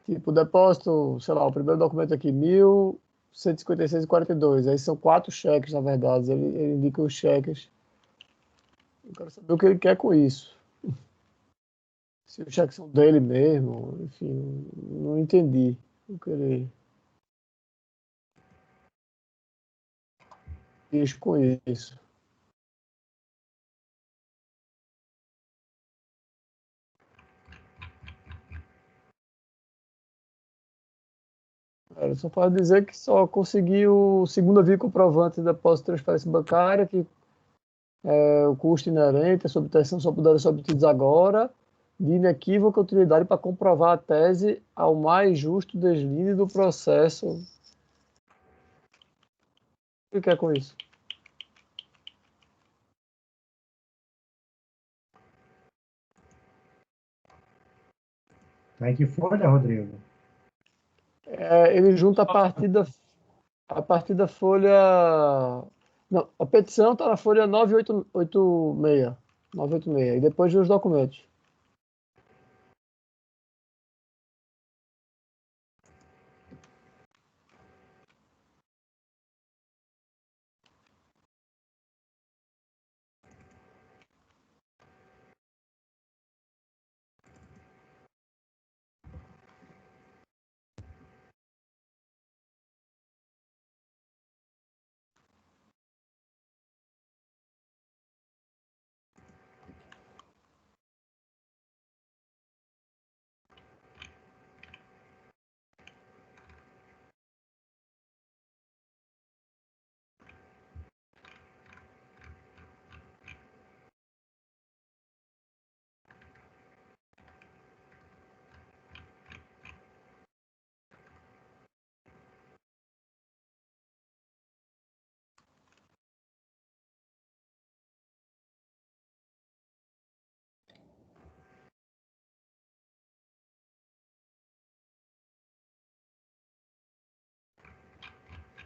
Tipo, o depósito, sei lá, o primeiro documento aqui, 1.156,42. Aí são 4 cheques, na verdade. Ele indica os cheques. Eu quero saber o que ele quer com isso. Se os cheques são dele mesmo, enfim, não entendi o que ele quis com isso. Ele só pode dizer que só conseguiu segunda via comprovante de depósito de transferência bancária, que o custo inerente, a subtração só poderá ser obtidos agora, de inequívoca utilidade para comprovar a tese ao mais justo deslinde do processo. O que quer com isso? Tá em que folha, Rodrigo? Ele junta a partir da folha. Não, a petição está na folha 986. 986. E depois os documentos.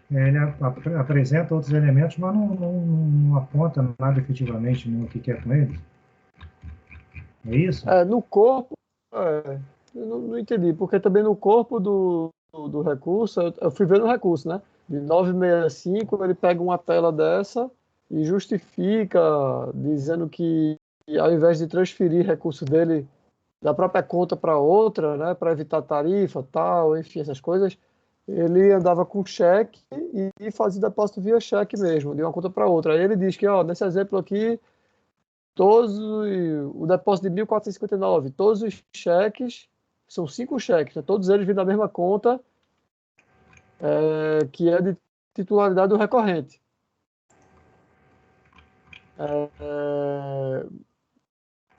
Ele apresenta outros elementos, mas não aponta nada efetivamente no que quer com eles. É isso? No corpo, eu não entendi, porque também no corpo do recurso, eu fui ver no recurso, né? De 965, ele pega uma tela dessa e justifica, dizendo que ao invés de transferir recurso dele da própria conta para outra, né, para evitar tarifa, tal, enfim, essas coisas, ele andava com cheque e fazia depósito via cheque mesmo, de uma conta para outra. Aí ele diz que, ó, nesse exemplo aqui, o depósito de 1.459, todos os cheques, são 5 cheques, né, todos eles vêm da mesma conta, que é de titularidade do recorrente.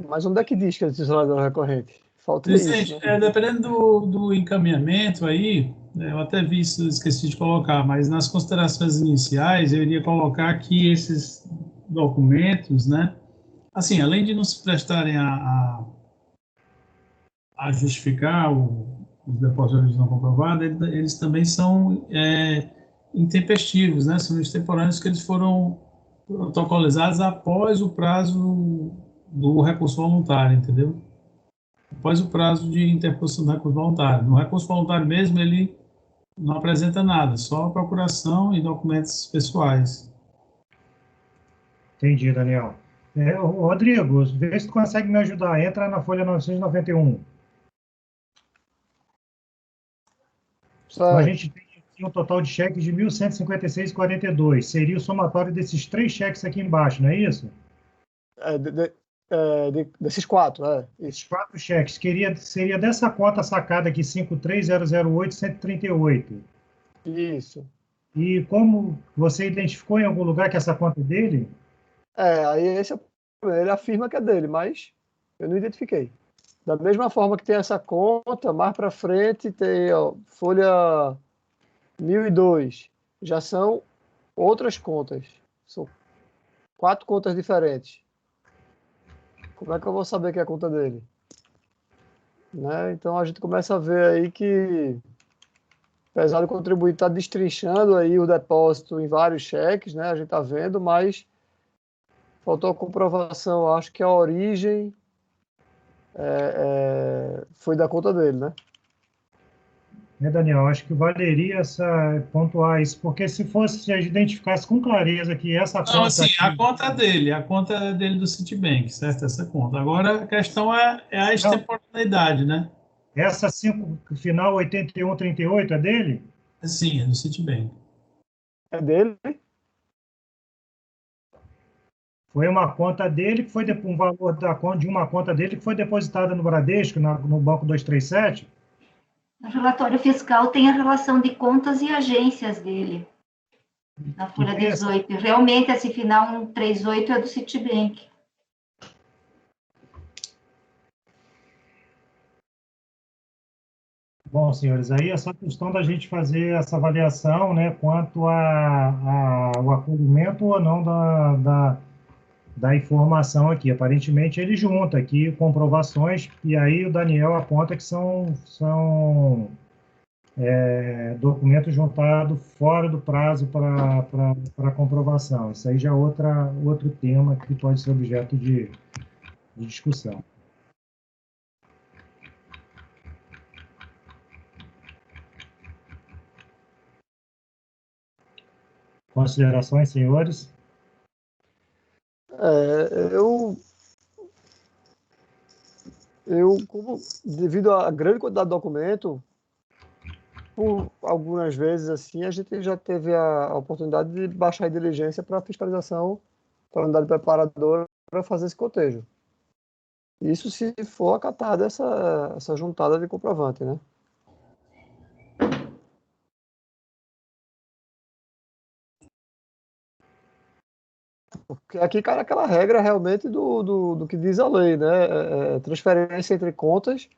Mas onde é que diz que é de titularidade do recorrente? Falta isso, Vicente, né? dependendo do encaminhamento aí, eu até vi isso, esqueci de colocar, mas nas considerações iniciais eu iria colocar que esses documentos, né, assim, além de não se prestarem a justificar os depósitos não comprovados, eles também são intempestivos, né, são extemporâneos que eles foram protocolizados após o prazo do recurso voluntário, entendeu? Após o prazo de interposição do recurso voluntário. No recurso voluntário mesmo, ele não apresenta nada, só a procuração e documentos pessoais. Entendi, Daniel. Rodrigo, vê se tu consegue me ajudar. Entra na folha 991. Então, a Certo. gente tem aqui um total de cheques de 1.156,42. Seria o somatório desses 3 cheques aqui embaixo, não é isso? Desses 4, Esses isso. 4 cheques. Seria dessa conta sacada aqui, 53.008.138. Isso. E como você identificou em algum lugar que essa conta é dele? Aí esse é o problema. Ele afirma que é dele, mas eu não identifiquei. Da mesma forma que tem essa conta, mais para frente tem, ó, folha 1002. Já são outras contas. São 4 contas diferentes. Como é que eu vou saber que é a conta dele? Né? Então a gente começa a ver aí que, apesar do contribuinte estar destrinchando aí o depósito em vários cheques, né? A gente está vendo, mas faltou a comprovação. Acho que a origem foi da conta dele, né? né, Daniel? Acho que valeria pontuar isso, porque se a gente identificasse com clareza que essa Não, conta assim, a aqui. conta é dele do Citibank, certo? Essa conta. Agora, a questão é a Não, extemporaneidade, né? essa 5, final 8138 é dele? Sim, é do Citibank. É dele? Foi uma conta dele que foi um valor de uma conta dele que foi depositada no Bradesco, no Banco 237. No relatório fiscal tem a relação de contas e agências dele, na Que folha tem essa. 18. Realmente, esse final 138 é do Citibank. Bom, senhores, aí é só questão da gente fazer essa avaliação, né, quanto o acolhimento ou não da informação aqui. Aparentemente, ele junta aqui comprovações, e aí o Daniel aponta que são documentos juntados fora do prazo para comprovação. Isso aí já é outro tema que pode ser objeto de discussão. Considerações, senhores? Como, devido à grande quantidade de documento, por algumas vezes assim, a gente já teve a oportunidade de baixar a diligência para fiscalização, para a unidade preparadora, para fazer esse cotejo. Isso se for acatada essa juntada de comprovante, né? Porque aqui, cara, aquela regra realmente do que diz a lei, né? Transferência entre contas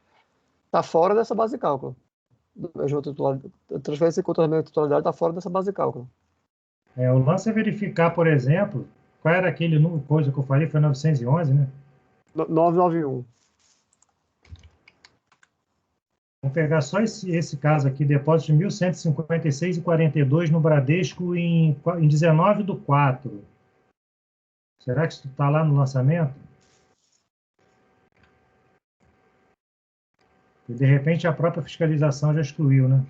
está fora dessa base de cálculo. Transferência de contas da mesma titularidade está fora dessa base de cálculo. O lance é verificar, por exemplo, qual era aquele número, coisa que eu falei, foi 911, né? 991. Vamos pegar só esse caso aqui, depósito de 1.156,42 no Bradesco em 19/4. Será que isso está lá no lançamento? E de repente a própria fiscalização já excluiu, né?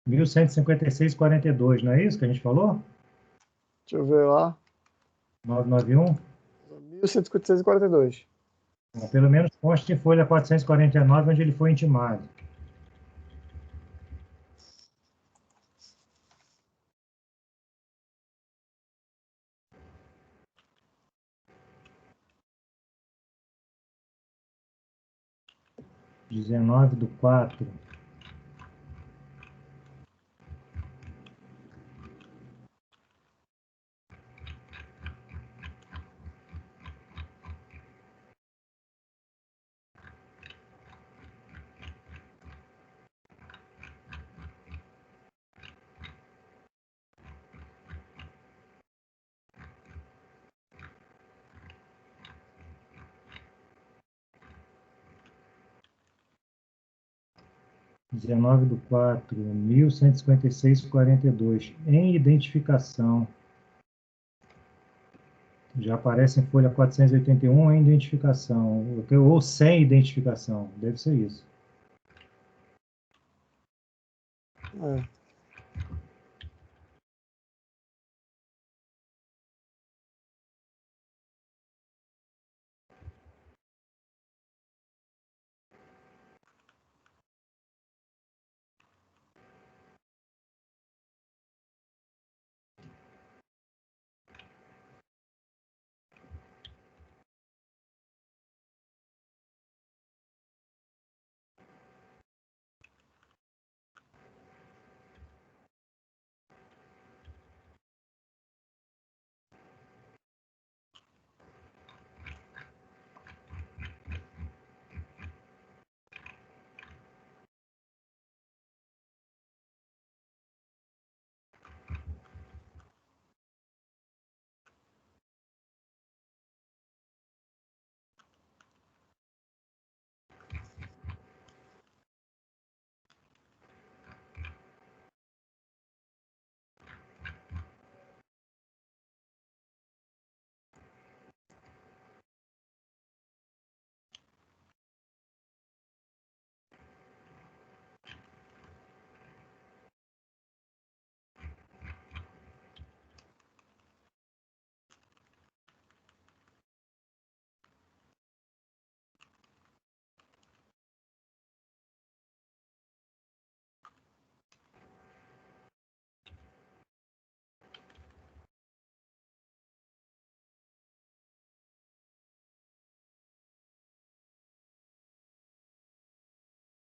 Mil cento e cinquenta e seis e 42, não é isso que a gente falou? Deixa eu ver lá. 991? 1156,42. Bom, pelo menos consta em folha 449, onde ele foi intimado. Dezenove do 4. Dezenove do 4, 1156,42. Em identificação. Já aparece em folha 481 em identificação. Ou sem identificação. Deve ser isso. É.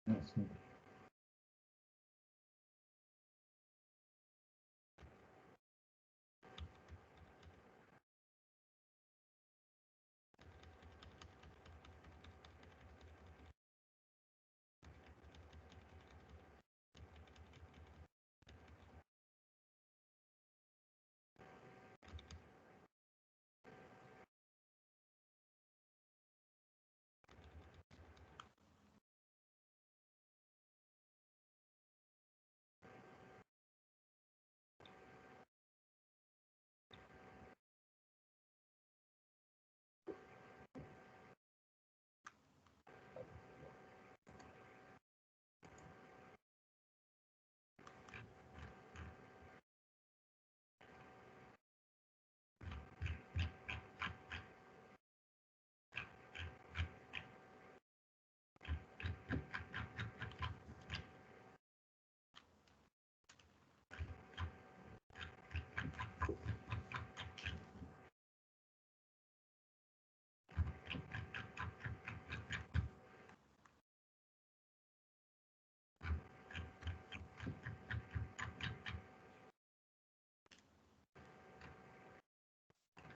Assim.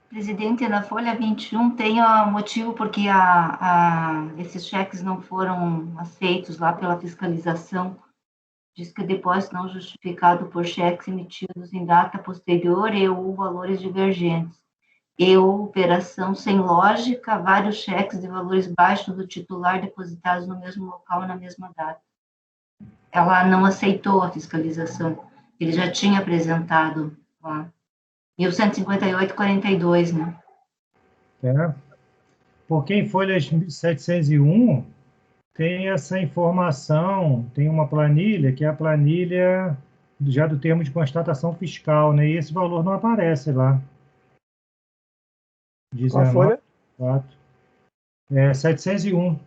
Presidente, na folha 21 tem o motivo porque esses cheques não foram aceitos lá pela fiscalização. Diz que depósito não justificado por cheques emitidos em data posterior e ou valores divergentes. E ou operação sem lógica, vários cheques de valores baixos do titular depositados no mesmo local na mesma data. Ela não aceitou a fiscalização. Ele já tinha apresentado lá. 1158,42, né? Porque em folha 701 tem essa informação, tem uma planilha, que é a planilha já do termo de constatação fiscal, né? E esse valor não aparece lá. Qual a folha? 701.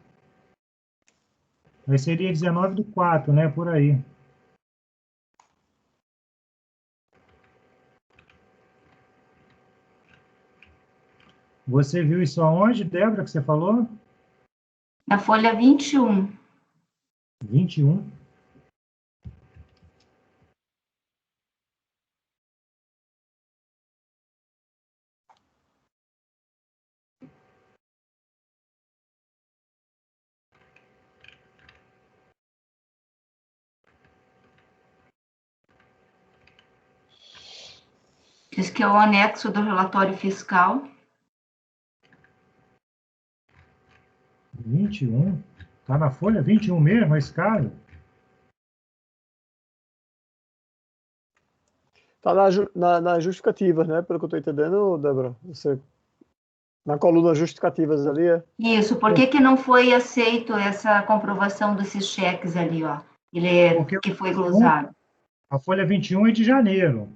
Aí seria 19/4, né? Por aí. Você viu isso aonde, Débora, que você falou? Na folha 21. 21. Diz que é o anexo do relatório fiscal. 21? Tá na folha 21 mesmo, esse caso? Tá nas justificativas, né? Pelo que eu estou entendendo, Débora. Você, na coluna justificativas ali, é? Isso, por que não foi aceito essa comprovação desses cheques ali, ó? Que foi glosado. A folha 21 é de janeiro.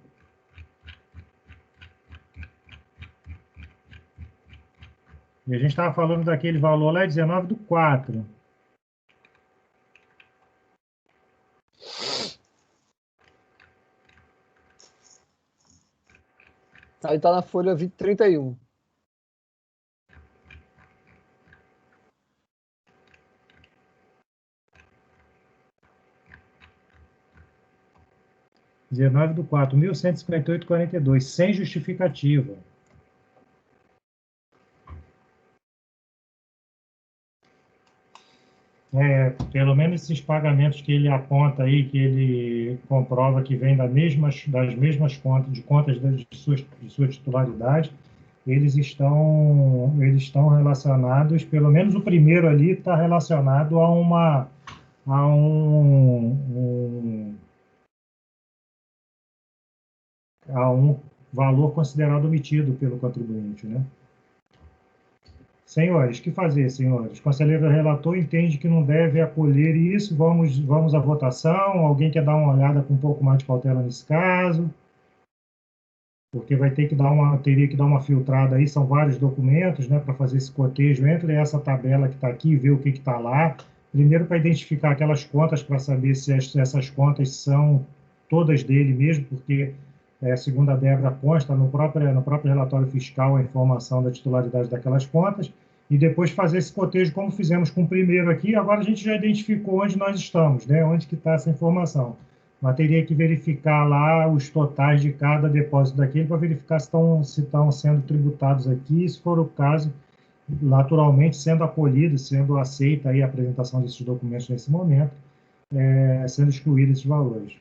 E a gente estava falando daquele valor lá, 19/4. Aí tá na folha 31. R$ 1.158,42, sem justificativa. Pelo menos esses pagamentos que ele aponta aí, que ele comprova que vem das mesmas contas, de contas de sua titularidade, eles estão relacionados, pelo menos o primeiro ali está relacionado a um valor considerado omitido pelo contribuinte, né? Senhores, o que fazer, senhores? O conselheiro relator entende que não deve acolher isso. Vamos à votação. Alguém quer dar uma olhada com um pouco mais de cautela nesse caso? Porque teria que dar uma filtrada aí, são vários documentos, né, para fazer esse cotejo entre essa tabela que está aqui e ver o que está lá. Primeiro, para identificar aquelas contas, para saber se essas contas são todas dele mesmo, porque, segundo a Débora, consta no próprio relatório fiscal a informação da titularidade daquelas contas. e depois fazer esse cotejo como fizemos com o primeiro aqui. Agora a gente já identificou onde nós estamos, né? Onde que está essa informação. Mas teria que verificar lá os totais de cada depósito daquele para verificar se estão sendo tributados aqui, se for o caso, naturalmente sendo acolhido, sendo aceita aí a apresentação desses documentos nesse momento, sendo excluídos esses valores.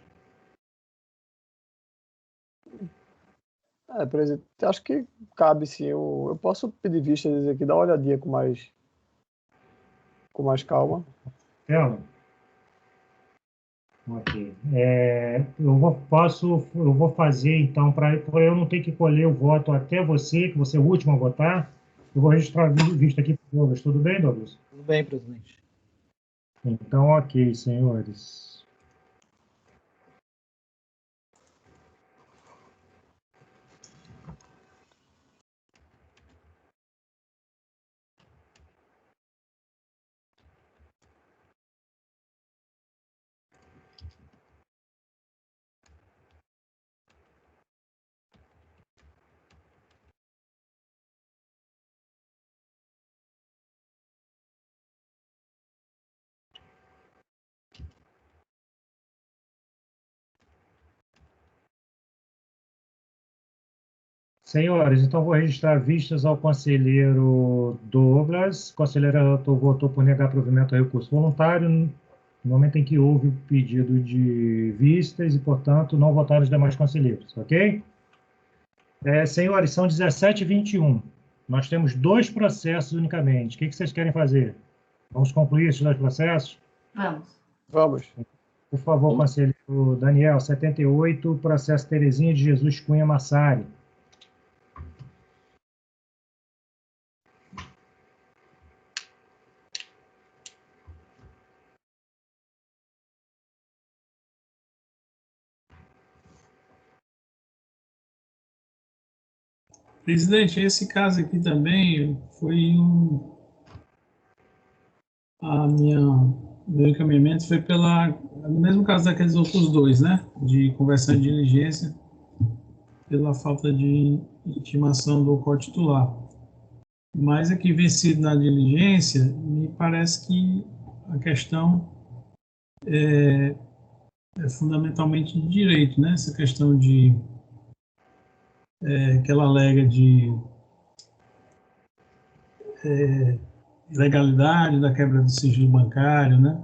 Presidente, acho que cabe sim. Eu posso pedir vistas aqui, dar uma olhadinha com mais calma. Tela? Ok. Eu vou fazer, então, para eu não ter que colher o voto até você, que você é o último a votar, eu vou registrar vista aqui para o Douglas. Tudo bem, Douglas? Tudo bem, presidente. Então, ok, senhores. Senhores, então vou registrar vistas ao conselheiro Douglas. O conselheiro relator votou por negar provimento ao recurso voluntário no momento em que houve o pedido de vistas e, portanto, não votaram os demais conselheiros, ok? Senhores, são 17h21. Nós temos 2 processos unicamente. O que vocês querem fazer? Vamos concluir esses 2 processos? Vamos. Por favor, conselheiro Daniel, 78, processo Terezinha de Jesus Cunha Massari. Presidente, esse caso aqui também foi meu encaminhamento foi no mesmo caso daqueles outros 2, né? De conversão de diligência pela falta de intimação do co-titular. Mas aqui, vencido na diligência, me parece que a questão é fundamentalmente de direito, né? Essa questão que ela alega de ilegalidade da quebra do sigilo bancário, né?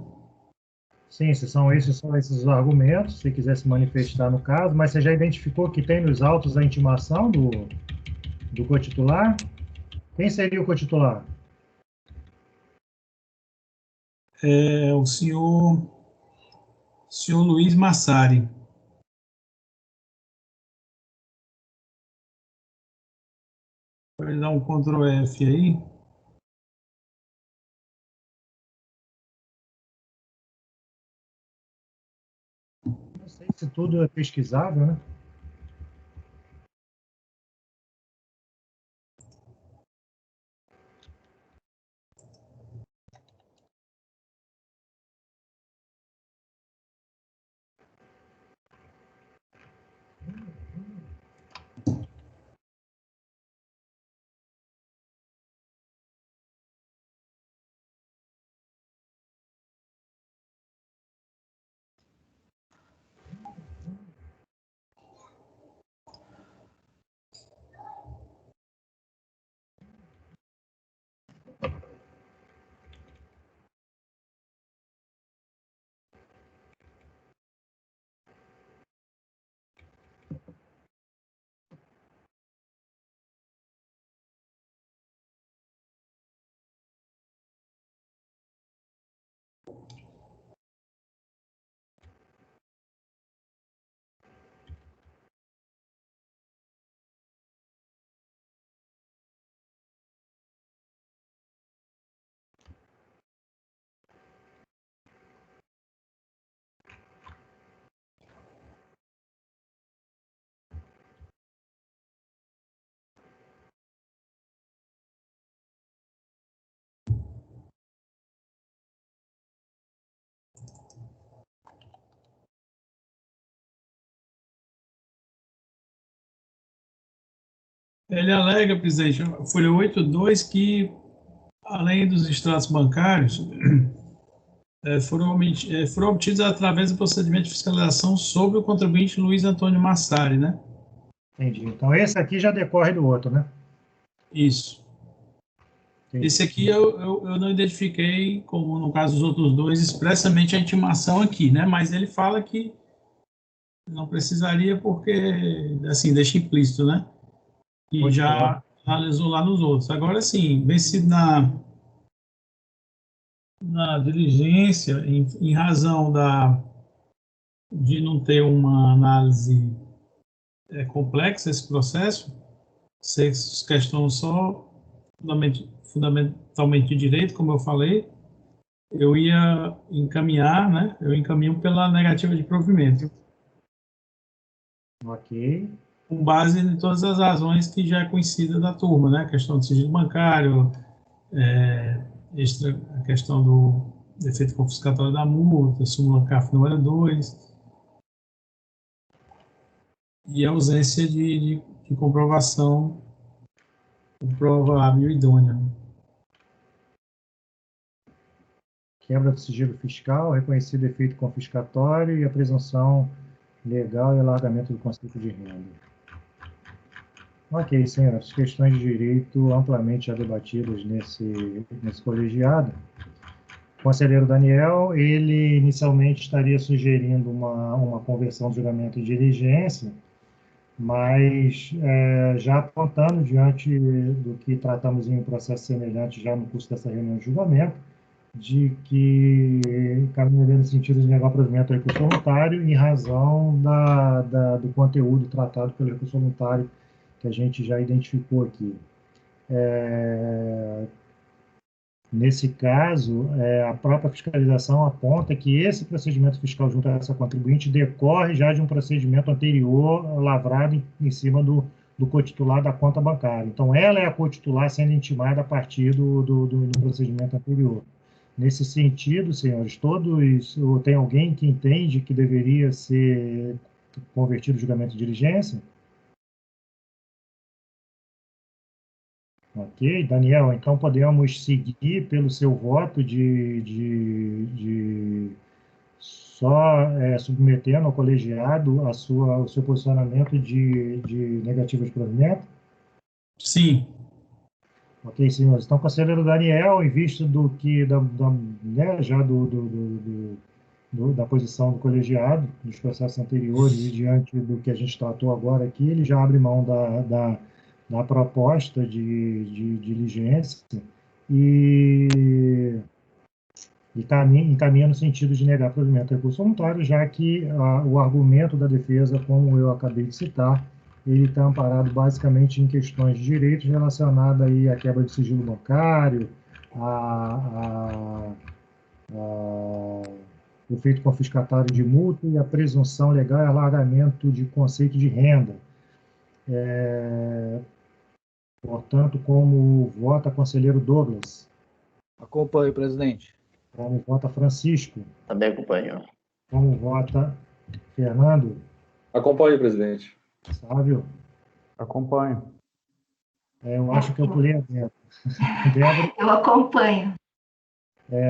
Sim, são esses os argumentos, se quiser se manifestar no caso, mas você já identificou que tem nos autos a intimação do co-titular? Quem seria o co-titular? O senhor Luiz Massari. Pode dar um Ctrl F aí. Não sei se tudo é pesquisável, né? Ele alega, presidente, folha 82, que além dos extratos bancários, foram obtidos através do procedimento de fiscalização sobre o contribuinte Luiz Antônio Massari, né? Entendi. Então, esse aqui já decorre do outro, né? Isso. Entendi. Esse aqui eu não identifiquei, como no caso dos outros dois, expressamente a intimação aqui, né? Mas ele fala que não precisaria porque, assim, deixa implícito, né? E já analisou lá nos outros. Agora, sim, vencido na diligência, em razão de não ter uma análise complexa esse processo, ser questão só fundamentalmente de direito, como eu falei, eu ia encaminhar, né? Eu encaminho pela negativa de provimento. Ok. Com base em todas as razões que já é conhecida da turma, né? A questão do sigilo bancário, a questão do efeito confiscatório da multa, súmula CAF número 2, e a ausência de comprovação por prova hábil e idônea. Quebra do sigilo fiscal, reconhecido efeito confiscatório e a presunção legal e alargamento do conceito de renda. Ok, senhores, questões de direito amplamente já debatidas nesse colegiado. O conselheiro Daniel, ele inicialmente estaria sugerindo uma conversão do julgamento em diligência, mas já apontando diante do que tratamos em um processo semelhante já no curso dessa reunião de julgamento, de que caminharia no sentido de negar o provimento ao recurso voluntário em razão do conteúdo tratado pelo recurso voluntário que a gente já identificou aqui. Nesse caso, a própria fiscalização aponta que esse procedimento fiscal junto a essa contribuinte decorre já de um procedimento anterior lavrado em cima do cotitular da conta bancária. Então, ela é a cotitular sendo intimada a partir do procedimento anterior. Nesse sentido, senhores, tem alguém que entende que deveria ser convertido o julgamento de diligência? Ok, Daniel, então podemos seguir pelo seu voto de só submetendo ao colegiado o seu posicionamento de negativa de provimento? Sim. Ok, senhores. Então, conselheiro Daniel, em vista da posição do colegiado, dos processos anteriores e diante do que a gente tratou agora aqui, ele já abre mão da proposta de diligência e encaminha no sentido de negar provimento ao recurso voluntário, já que o argumento da defesa, como eu acabei de citar, ele está amparado basicamente em questões de direitos relacionadas aí à quebra de sigilo bancário, o efeito confiscatório de multa e a presunção legal e alargamento de conceito de renda. Portanto, como vota conselheiro Douglas? Acompanho, presidente. Como vota Francisco? Também acompanho. Como vota Fernando? Acompanho, presidente. Sávio? Acompanho. Eu acho que eu pulei adentro. Débora? Eu acompanho.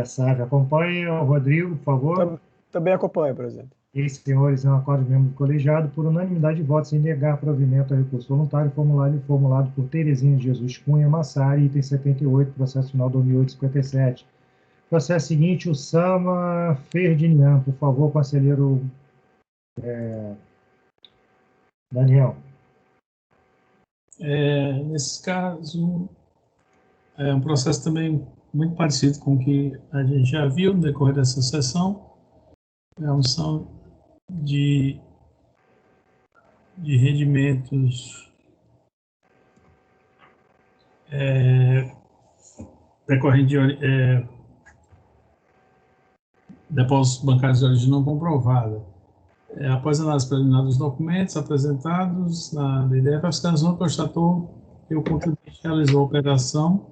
Sávio, acompanhe. Rodrigo, por favor. Também acompanho, presidente. E, senhores, é um acordo de membro do colegiado por unanimidade de votos em negar provimento ao recurso voluntário formulado por Terezinha de Jesus Cunha Massari, item 78, processo final 2008-57. Processo seguinte, o Sama Ferdinand. Por favor, conselheiro Daniel. Nesse caso, é um processo também muito parecido com o que a gente já viu no decorrer dessa sessão. É uma ação de rendimentos decorrente de depósitos bancários de origem não comprovada. Após a análise preliminar dos documentos apresentados na DDF, a fiscalização constatou que o contribuinte realizou a operação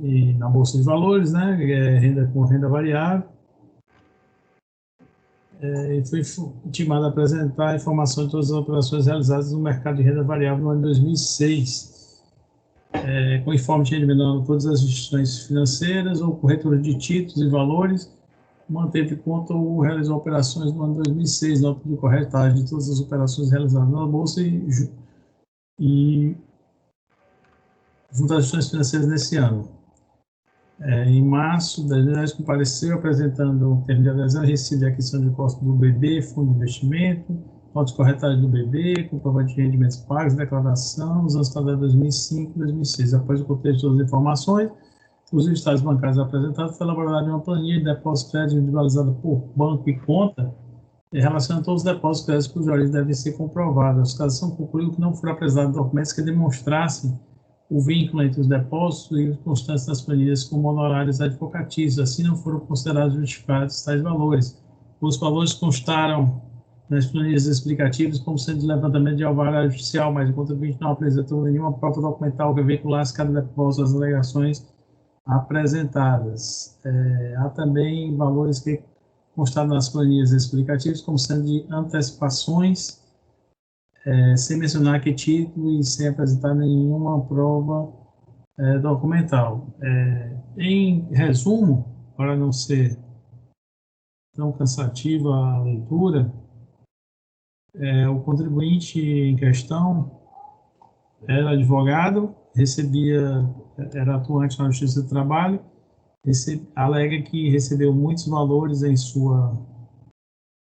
e na Bolsa de Valores, né, com renda variável, e foi intimado a apresentar informações de todas as operações realizadas no mercado de renda variável no ano 2006. com informe de rendimento de todas as instituições financeiras ou corretora de títulos e valores, manteve conta ou realizou operações no ano 2006, nota de corretagem de todas as operações realizadas na Bolsa e junto às instituições financeiras nesse ano. Em março de 2010, compareceu apresentando o termo de adesão e recibo de aquisição de custos do BB, fundo de investimento, nota de corretagem do BB, comprovante de rendimentos pagos, declaração, os anos de 2005 e 2006. Após o contexto de todas as informações, os estados bancários apresentados, foi elaborada uma planilha de depósitos crédito individualizada por banco e conta, relacionando todos os depósitos créditos cujos origens devem ser comprovados. A fiscalização concluiu que não foram apresentados documentos que demonstrassem o vínculo entre os depósitos e os constantes das planilhas como honorários advocatícios. Assim, não foram considerados justificados tais valores. Os valores constaram nas planilhas explicativas como sendo de levantamento de alvará judicial, mas o contribuinte não apresentou nenhuma prova documental que veiculasse cada depósito das alegações apresentadas. Há também valores que constaram nas planilhas explicativas como sendo de antecipações, sem mencionar que título e sem apresentar nenhuma prova documental. Em resumo, para não ser tão cansativa a leitura, o contribuinte em questão era advogado, era atuante na Justiça do Trabalho, alega que recebeu muitos valores em sua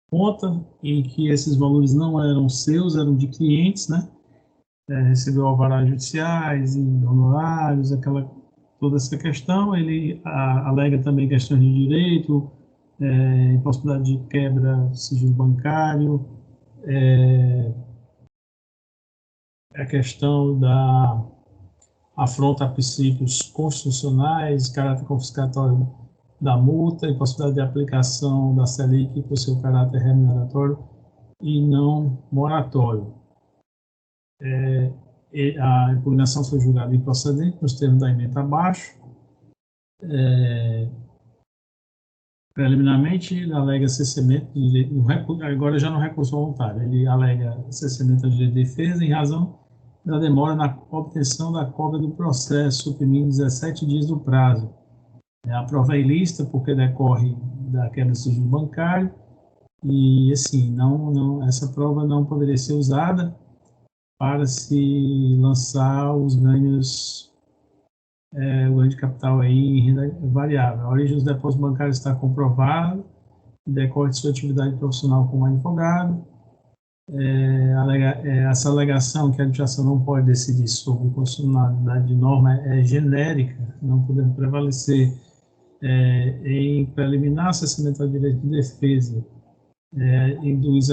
conta e que esses valores não eram seus, eram de clientes, né? Recebeu alvarás judiciais e honorários, toda essa questão. Ele alega também questões de direito, impossibilidade de quebra do sigilo bancário, a questão da afronta a princípios constitucionais, caráter confiscatório da multa, impossibilidade de aplicação da Selic por seu caráter remuneratório e não moratório. A impugnação foi julgada improcedente nos termos da ementa abaixo. Preliminarmente, ele alega cessamento de direito, agora já no recurso voluntário, ele alega cessamento de direito de defesa em razão da demora na obtenção da cópia do processo, suprimindo 17 dias do prazo. A prova é ilícita porque decorre da quebra do sigilo bancário e, assim, essa prova não poderia ser usada para se lançar os ganhos, o ganho de capital aí em renda variável. A origem dos depósitos bancários está comprovada, decorre de sua atividade profissional como advogado. Essa alegação que a administração não pode decidir sobre constitucionalidade de norma é genérica, não podendo prevalecer em preliminar cessamento ao direito de defesa, induz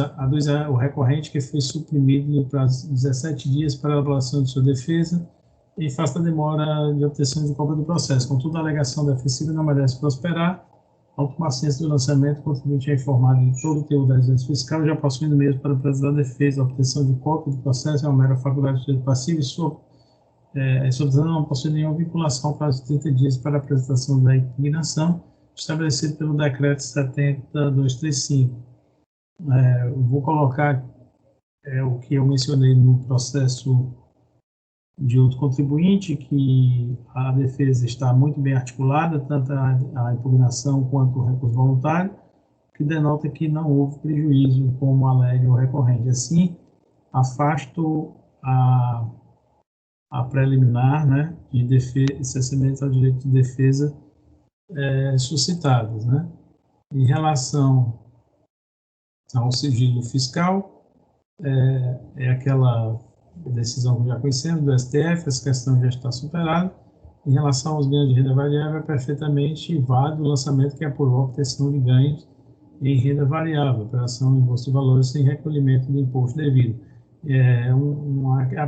o recorrente que foi suprimido no prazo de 17 dias para a elaboração de sua defesa e face da demora de obtenção de cópia do processo. Contudo, a alegação defensiva não merece prosperar. Ao tomar ciência do lançamento, o contribuinte é informado de todo o teor da residência fiscal, já possuindo mesmo para apresentar a defesa. A obtenção de cópia do processo é uma mera faculdade de direito passivo e sua obtenção não possui nenhuma vinculação ao prazo de 30 dias para a apresentação da impugnação, estabelecido pelo Decreto 70.235. Eu vou colocar o que eu mencionei no processo de outro contribuinte, que a defesa está muito bem articulada, tanto a impugnação quanto o recurso voluntário, que denota que não houve prejuízo, como alega o recorrente. Assim, afasto a preliminar, né, de cessamento ao direito de defesa suscitadas, né. Em relação ao sigilo fiscal, aquela decisão que já conhecemos do STF, essa questão já está superada. Em relação aos ganhos de renda variável, é perfeitamente válido o lançamento que apurou a obtenção de ganhos em renda variável, operação em bolsa de valores sem recolhimento de imposto devido.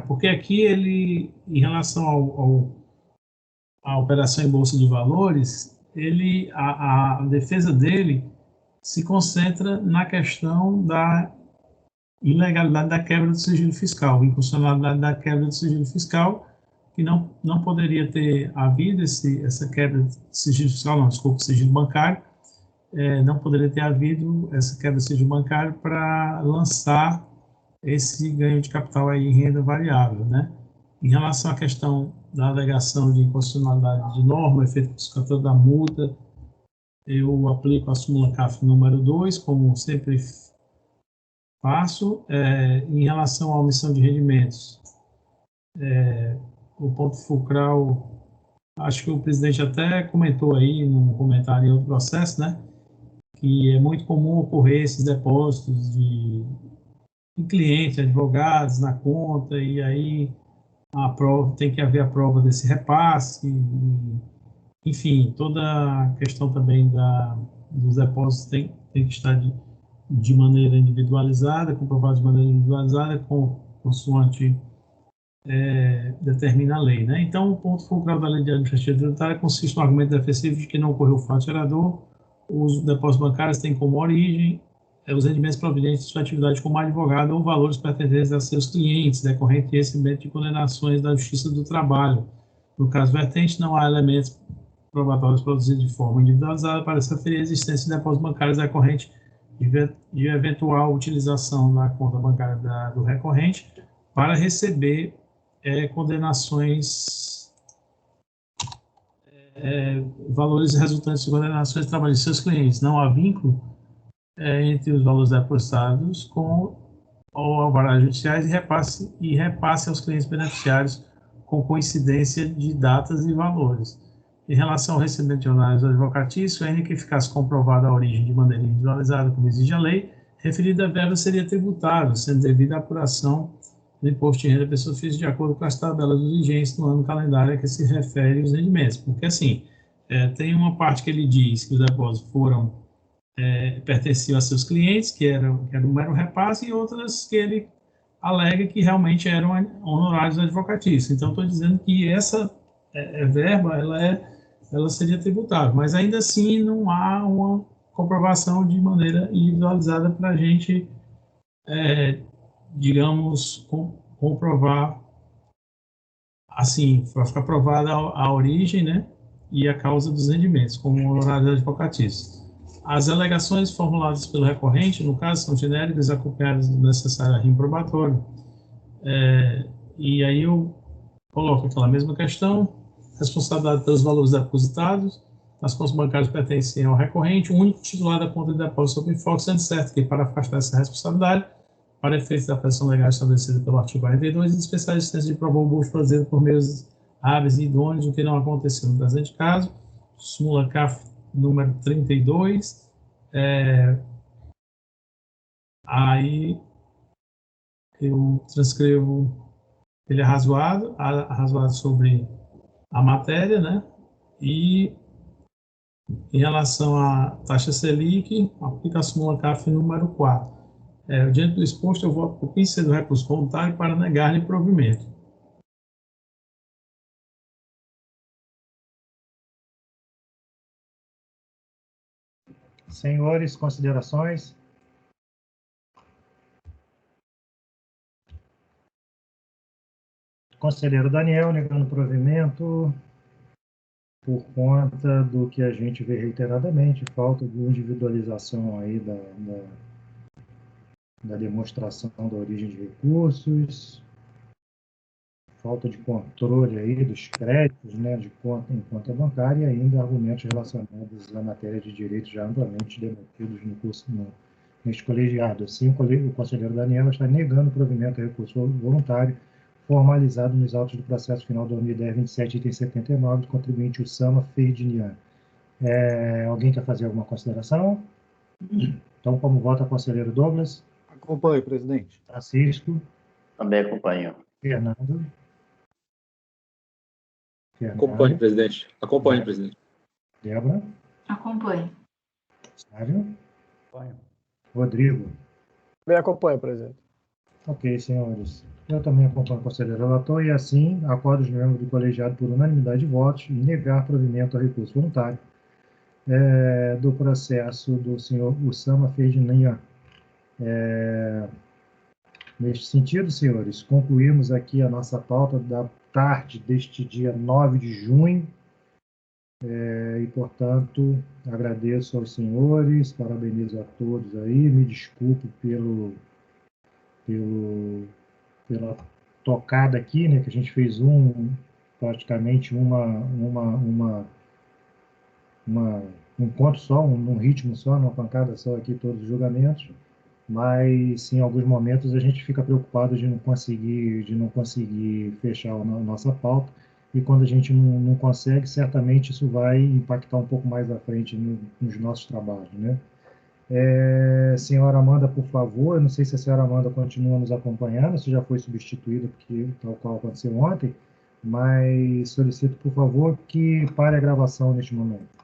Porque aqui ele, em relação à operação em bolsa de valores, a defesa dele se concentra na questão da ilegalidade da quebra do sigilo fiscal, inconstitucionalidade da quebra do sigilo fiscal, que não poderia ter havido essa quebra de sigilo fiscal, sigilo bancário, não poderia ter havido essa quebra de sigilo bancário para lançar esse ganho de capital aí em renda variável, né? Em relação à questão da alegação de inconstitucionalidade de norma, efeito classificatório da multa, eu aplico a súmula CAF número 2, como sempre faço. Em relação à omissão de rendimentos, o ponto fulcral, acho que o presidente até comentou aí, num comentário em outro processo, né, que é muito comum ocorrer esses depósitos de clientes, advogados na conta, e aí a prova, tem que haver a prova desse repasse, enfim, toda a questão também dos depósitos tem que estar de maneira individualizada, comprovado de maneira individualizada, consoante determina a lei, né? Então, o ponto fulcral da lei de administrativa tributária consiste no argumento defensivo de que não ocorreu fato gerador, os depósitos bancários têm como origem os rendimentos provenientes de sua atividade como advogado ou valores pertencentes a seus clientes, decorrente de recebimento de condenações da Justiça do Trabalho. No caso vertente, não há elementos probatórios produzidos de forma individualizada para se referir à existência de depósitos bancários decorrente de eventual utilização da conta bancária do recorrente para receber condenações, valores resultantes de condenações trabalhistas de seus clientes. Não há vínculo entre os valores depositados com alvarás judiciais e repasse aos clientes beneficiários com coincidência de datas e valores. Em relação ao recebimento de honorários advocatícios, ainda que ficasse comprovada a origem de maneira individualizada, como exige a lei, referida verba seria tributável, sendo devida a apuração do imposto de renda da pessoa física de acordo com as tabelas vigentes no ano calendário a que se refere os rendimentos. Porque, assim, tem uma parte que ele diz que os depósitos pertenciam a seus clientes, que era um mero repasse, e outras que ele alega que realmente eram honorários advocatícios. Então, estou dizendo que essa verba, ela seria tributável, mas ainda assim não há uma comprovação de maneira individualizada para a gente, digamos, comprovar, assim, para ficar provada a origem, né, e a causa dos rendimentos, como honorários advocatícios. As alegações formuladas pelo recorrente, no caso, são genéricas e acompanhadas do necessário arrimo probatório. E aí eu coloco aquela mesma questão: responsabilidade pelos valores depositados, as contas bancárias pertencem ao recorrente, o único titular da conta de depósito sob enfoque, sendo certo que, para afastar essa responsabilidade, para efeitos da pressão legal estabelecida pelo artigo 42, dispensar a existência de prova robusta produzida por meios hábeis e idôneos, o que não aconteceu no presente caso. Súmula CAF número 32. Aí eu transcrevo, ele é arrazoado sobre a matéria, né? E em relação à taxa Selic, aplica a súmula CAF número 4. Diante do exposto, eu voto por quem cede o recurso voluntário para negar-lhe provimento. Senhores, considerações? Conselheiro Daniel, negando provimento por conta do que a gente vê reiteradamente, falta de individualização aí da demonstração da origem de recursos, falta de controle aí dos créditos, né, de conta em conta bancária, e ainda argumentos relacionados à matéria de direito já amplamente debatidos neste colegiado. Assim, o conselheiro Daniel está negando o provimento a recurso voluntário formalizado nos autos do processo final 2010-27, item 79, do contribuinte Ussama Ferdinand. Alguém quer fazer alguma consideração? Então, como vota o conselheiro Douglas? Acompanho, presidente. Francisco? Também acompanho. Fernando? Acompanhe, presidente. Acompanhe, presidente. Débora? Acompanho. Sávio? Acompanho. Rodrigo? Bem, acompanho, presidente. Ok, senhores. Eu também acompanho o conselheiro relator e, assim, acordo os membros do colegiado por unanimidade de votos em negar provimento a recurso voluntário do processo do senhor Ussama Ferdinand. Neste sentido, senhores, concluímos aqui a nossa pauta da tarde deste dia 9 de junho. E, portanto, agradeço aos senhores, parabenizo a todos aí, me desculpo pela tocada aqui, né, que a gente fez praticamente um ponto só, um ritmo só, numa pancada só aqui, todos os julgamentos, mas em alguns momentos a gente fica preocupado de não conseguir fechar a nossa pauta, e quando a gente não consegue, certamente isso vai impactar um pouco mais à frente nos nossos trabalhos, né? Senhora Amanda, por favor, eu não sei se a senhora Amanda continua nos acompanhando, se já foi substituída, porque tal qual aconteceu ontem, mas solicito, por favor, que pare a gravação neste momento.